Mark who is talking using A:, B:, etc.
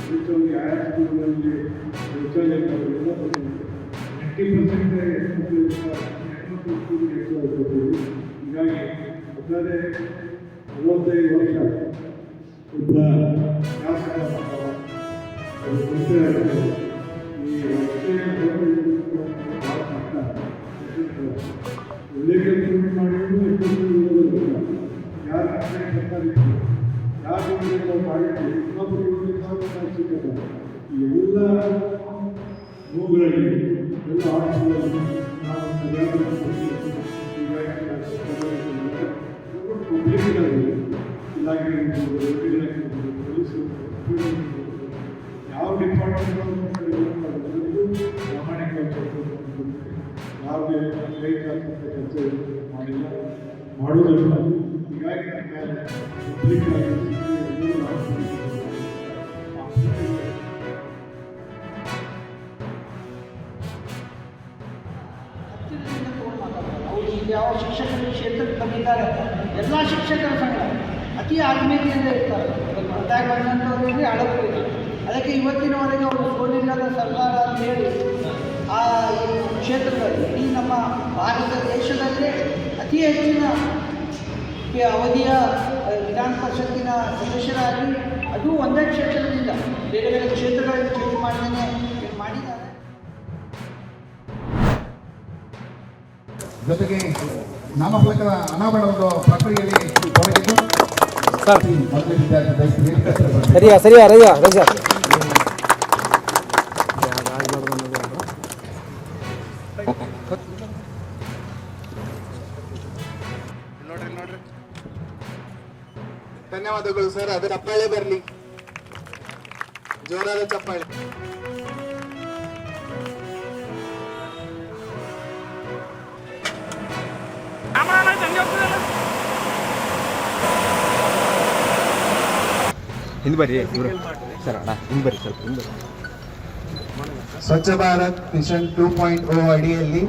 A: ಉಳಿದವರಿಗೆ ಆಯಾ ಸ್ಕೂಲ್ಗಳಲ್ಲಿ ಶೌಚಾಲಯಗಳೆಲ್ಲ ಬಂದಿದೆ. 90% ಹೆಣ್ಮಕ್ಳು ಸ್ಕೂಲ್ಗೆ ಕೊಟ್ಟಿದ್ದೀವಿ. ಹೀಗಾಗಿ ಒಟ್ಟಾರೆ 45 ವರ್ಷ ಒಬ್ಬ ಶಾಸಕ ಅದು ಮುಂಚೆ ಈ ರಸ್ತೆಯ ಭಾಳ ಕಷ್ಟ. ಒಳ್ಳೆ ಕೆಲಸ ಮಾಡಿದ್ರು ಎಷ್ಟೊಂದು ಯಾರು ರಸ್ತೆ ಬರ್ತಾರೆ, ಯಾರು ನಾವು ಮಾಡಿದ್ವಿ ಇನ್ನೊಬ್ಬರು ಸಿಕ್ಕಲ್ಲ. ಈ ಎಲ್ಲ ನೋವುಗಳಲ್ಲಿ ಎಲ್ಲ ಆಟಗಳಲ್ಲಿ ನಾವು ಸರಿಯಾದ ಪಬ್ಲಿಕ್ ಇಲಾಖೆ ಪೊಲೀಸರು ಯಾವ ಡಿಪಾರ್ಟ್ಮೆಂಟ್ ಪ್ರಾಮಾಣಿಕವಾಗಿ ಯಾವುದೇ ಕೈಗಾರಿಕೆ ಕೆಲಸ ಮಾಡಿಲ್ಲ, ಮಾಡೋದಿಲ್ಲ. ಹೀಗಾಗಿ ನಮ್ಮ ಪಬ್ಲಿಕ್
B: ಯಾವ ಶಿಕ್ಷಕರ ಕ್ಷೇತ್ರಕ್ಕೆ ಬಂದಿದ್ದಾರೆ ಎಲ್ಲ ಶಿಕ್ಷಕರ ಸಂಘ ಅತಿ ಆತ್ಮೀಯತೆಯಿಂದ ಇರ್ತಾರೆ. ಹೊರತಾಗಿ ಬಂದಂಥವರಿಗೆ ಅಳವಿಲ್ಲ. ಅದಕ್ಕೆ ಇವತ್ತಿನವರೆಗೆ ಅವರು ಸೋಲಿಲ್ಲದ ಸರ್ಕಾರ ಅಂತ ಹೇಳಿ ಆ ಕ್ಷೇತ್ರದಲ್ಲಿ ಇಡೀ ನಮ್ಮ ಭಾರತ ದೇಶದಲ್ಲೇ ಅತಿ ಹೆಚ್ಚಿನ ಅವಧಿಯ ವಿಧಾನ ಪರಿಷತ್ತಿನ ಸದಸ್ಯರಾಗಿ ಅದು ಒಂದೇ ಕ್ಷೇತ್ರದಿಂದ ಬೇರೆ ಬೇರೆ ಕ್ಷೇತ್ರಗಳಲ್ಲಿ ಚೇಂಜ್ ಮಾಡಿದ್ದೇನೆ ಮಾಡಿದ್ದಾರೆ.
C: ಜೊತೆಗೆ ನಾಮಫಲಕದ ಅನಾವರಣದ ಪ್ರಕ್ರಿಯೆಯಲ್ಲಿ ತೊಡಗಿದ್ದು
D: ಸರಿಯಾ ರಯ್ಯ ರಜಾ
C: ನೋಡ್ರಿ ಧನ್ಯವಾದಗಳು ಸರ್. ಅದು ಚಪ್ಪಾಳೆ ಬರಲಿ, ಜೋರಾದ ಚಪ್ಪಾಳೆ.
D: ಹಿಂದೆ ಬರ್ರಿ ಸರ್, ಅಣ್ಣ ಹಿಂದೆ ಬರ್ರಿ ಸ್ವಲ್ಪ ಹಿಂದೆ.
C: ಸ್ವಚ್ಛ ಭಾರತ್ ಮಿಷನ್ 2.0 ಅಡಿಯಲ್ಲಿ